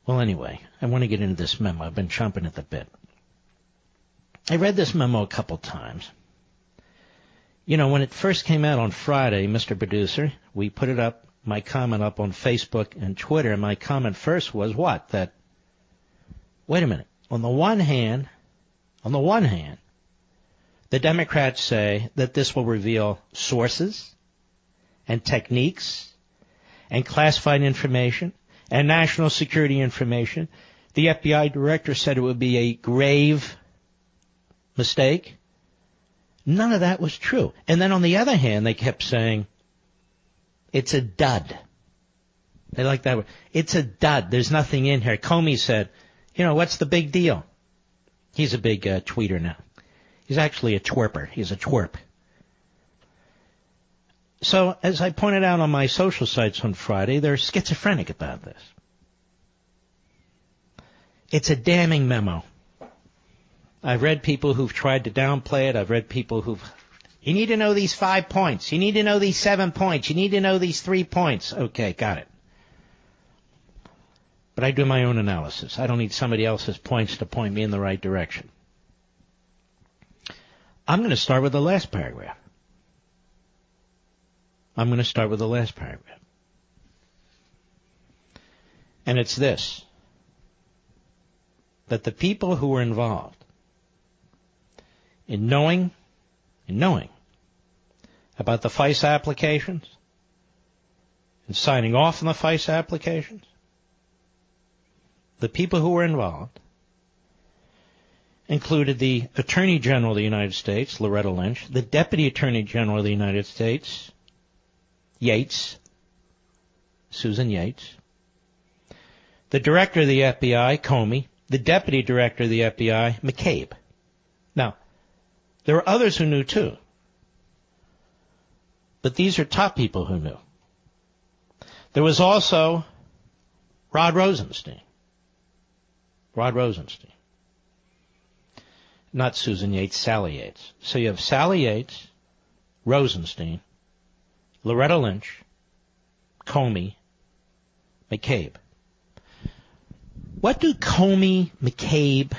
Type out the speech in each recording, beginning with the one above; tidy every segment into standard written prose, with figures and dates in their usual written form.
Well, anyway, I want to get into this memo. I've been chomping at the bit. I read this memo a couple times. You know, when it first came out on Friday, Mr. Producer, we put it up, my comment up on Facebook and Twitter, and my comment first was what? That, wait a minute, on the one hand, the Democrats say that this will reveal sources and techniques and classified information and national security information. The FBI director said it would be a grave mistake. None of that was true. And then on the other hand, they kept saying, it's a dud. They like that word. It's a dud. There's nothing in here. Comey said, you know, what's the big deal? He's a big tweeter now. He's actually a twerper. He's a twerp. So, as I pointed out on my social sites on Friday, they're schizophrenic about this. It's a damning memo. I've read people who've tried to downplay it. I've read people you need to know these 5 points. You need to know these 7 points. You need to know these 3 points. Okay, got it. But I do my own analysis. I don't need somebody else's points to point me in the right direction. I'm going to start with the last paragraph. And it's this, that the people who were involved in knowing about the FISA applications and signing off on the FISA applications, the people who were involved included the Attorney General of the United States, Loretta Lynch, the Deputy Attorney General of the United States, Susan Yates, the Director of the FBI, Comey, the Deputy Director of the FBI, McCabe. Now, there were others who knew too, but these are top people who knew. There was also Rod Rosenstein. Not Susan Yates, Sally Yates. So you have Sally Yates, Rosenstein, Loretta Lynch, Comey, McCabe. What do Comey, McCabe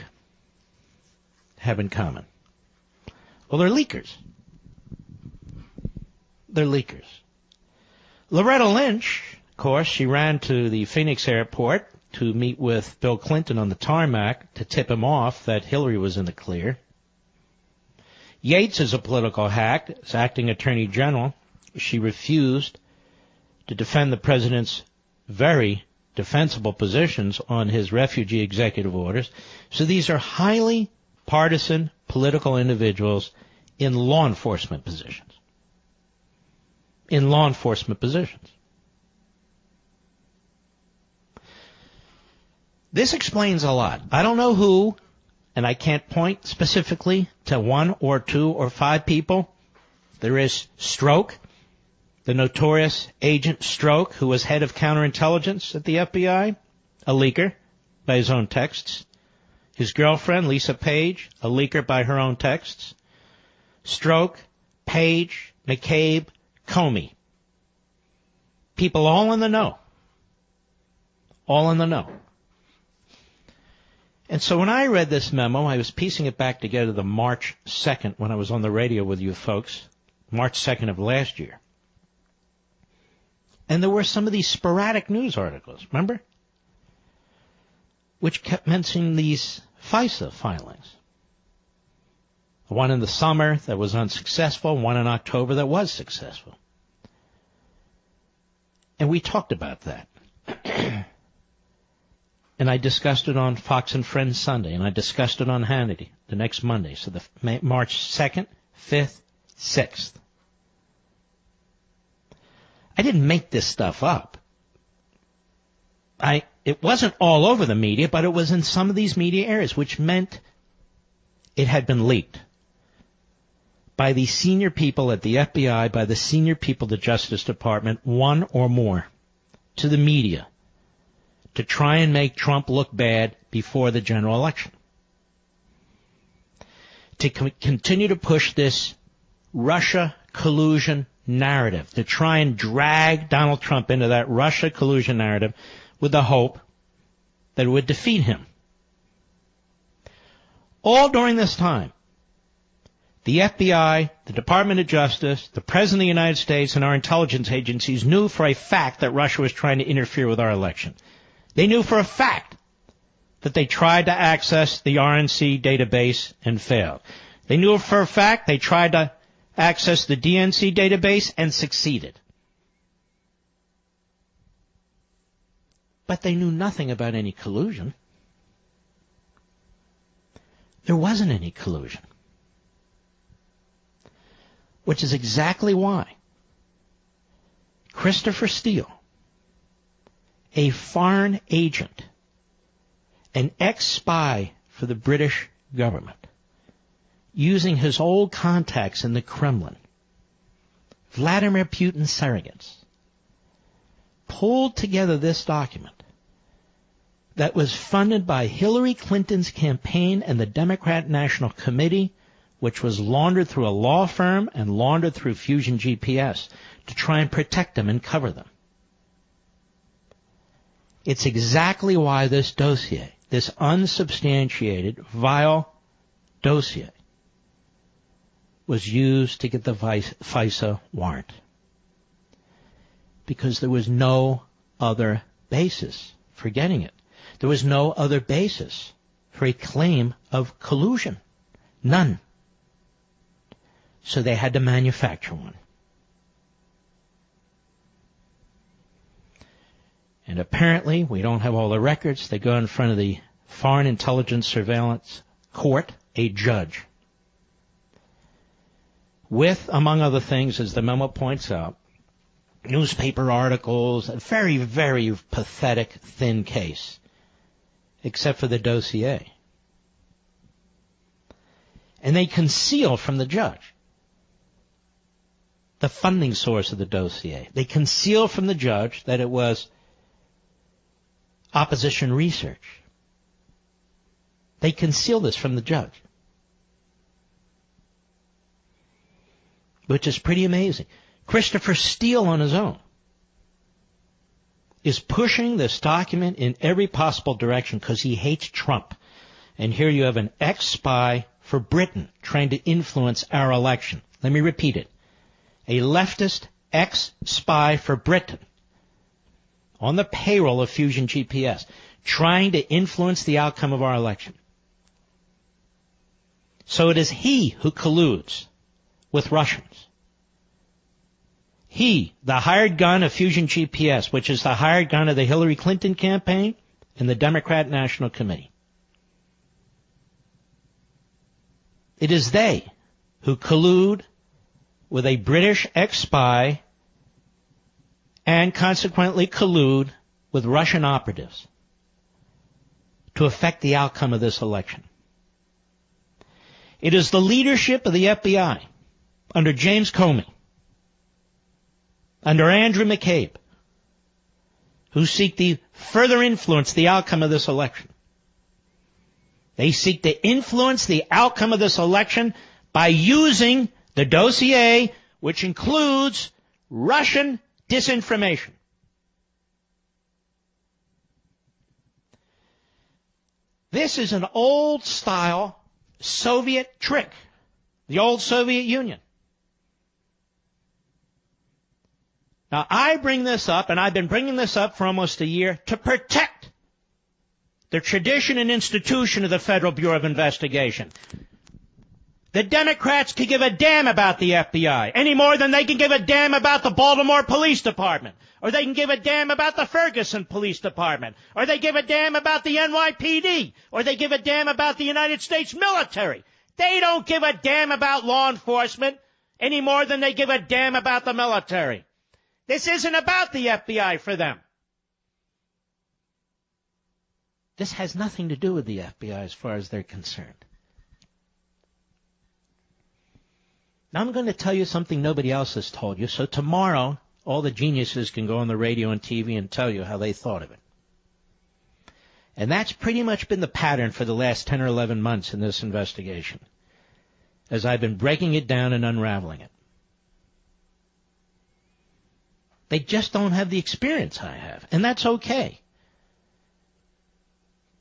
have in common? Well, they're leakers. Loretta Lynch, of course, she ran to the Phoenix airport to meet with Bill Clinton on the tarmac to tip him off that Hillary was in the clear. Yates is a political hack, as acting attorney general. She refused to defend the president's very defensible positions on his refugee executive orders. So these are highly partisan political individuals in law enforcement positions. This explains a lot. I don't know who, and I can't point specifically to 1 or 2 or 5 people. There is Stroke, the notorious Agent Stroke, who was head of counterintelligence at the FBI, a leaker by his own texts. His girlfriend, Lisa Page, a leaker by her own texts. Stroke, Page, McCabe, Comey. People all in the know. And so when I read this memo, I was piecing it back together the March 2nd when I was on the radio with you folks, March 2nd of last year. And there were some of these sporadic news articles, remember? Which kept mentioning these FISA filings. One in the summer that was unsuccessful, one in October that was successful. And we talked about that. And I discussed it on Fox and Friends Sunday, and I discussed it on Hannity the next Monday. So the March 2nd, 5th, 6th. I didn't make this stuff up. It wasn't all over the media, but it was in some of these media areas, which meant it had been leaked by the senior people at the FBI, by the senior people at the Justice Department, one or more, to the media, to try and make Trump look bad before the general election. To continue to push this Russia collusion narrative, to try and drag Donald Trump into that Russia collusion narrative with the hope that it would defeat him. All during this time, the FBI, the Department of Justice, the President of the United States, and our intelligence agencies knew for a fact that Russia was trying to interfere with our election. They knew for a fact that they tried to access the RNC database and failed. They knew for a fact they tried to access the DNC database and succeeded. But they knew nothing about any collusion. There wasn't any collusion. Which is exactly why Christopher Steele, a foreign agent, an ex-spy for the British government, using his old contacts in the Kremlin, Vladimir Putin's surrogates, pulled together this document that was funded by Hillary Clinton's campaign and the Democrat National Committee, which was laundered through a law firm and laundered through Fusion GPS to try and protect them and cover them. It's exactly why this dossier, this unsubstantiated, vile dossier, was used to get the FISA warrant. Because there was no other basis for getting it. There was no other basis for a claim of collusion. None. So they had to manufacture one. And apparently, we don't have all the records. They go in front of the Foreign Intelligence Surveillance Court, a judge, with, among other things, as the memo points out, newspaper articles, a very, very pathetic, thin case, except for the dossier. And they conceal from the judge the funding source of the dossier. They conceal from the judge that it was opposition research. They conceal this from the judge, which is pretty amazing. Christopher Steele on his own is pushing this document in every possible direction because he hates Trump. And here you have an ex-spy for Britain trying to influence our election. Let me repeat it. A leftist ex-spy for Britain on the payroll of Fusion GPS trying to influence the outcome of our election. So it is he who colludes with Russians. He, the hired gun of Fusion GPS, which is the hired gun of the Hillary Clinton campaign and the Democrat National Committee. It is they who collude with a British ex-spy and consequently collude with Russian operatives to affect the outcome of this election. It is the leadership of the FBI under James Comey, under Andrew McCabe, who seek to further influence the outcome of this election. They seek to influence the outcome of this election by using the dossier, which includes Russian disinformation. This is an old-style Soviet trick, the old Soviet Union. Now, I bring this up, and I've been bringing this up for almost a year, to protect the tradition and institution of the Federal Bureau of Investigation. The Democrats could give a damn about the FBI any more than they can give a damn about the Baltimore Police Department, or they can give a damn about the Ferguson Police Department, or they give a damn about the NYPD, or they give a damn about the United States military. They don't give a damn about law enforcement any more than they give a damn about the military. This isn't about the FBI for them. This has nothing to do with the FBI as far as they're concerned. Now I'm going to tell you something nobody else has told you, so tomorrow all the geniuses can go on the radio and TV and tell you how they thought of it. And that's pretty much been the pattern for the last 10 or 11 months in this investigation, as I've been breaking it down and unraveling it. They just don't have the experience I have, and that's okay.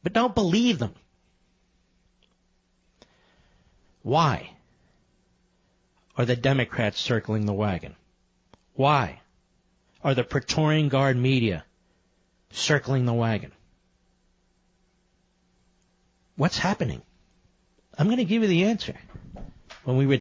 But don't believe them. Why are the Democrats circling the wagon? Why are the Praetorian Guard media circling the wagon? What's happening? I'm going to give you the answer when we return.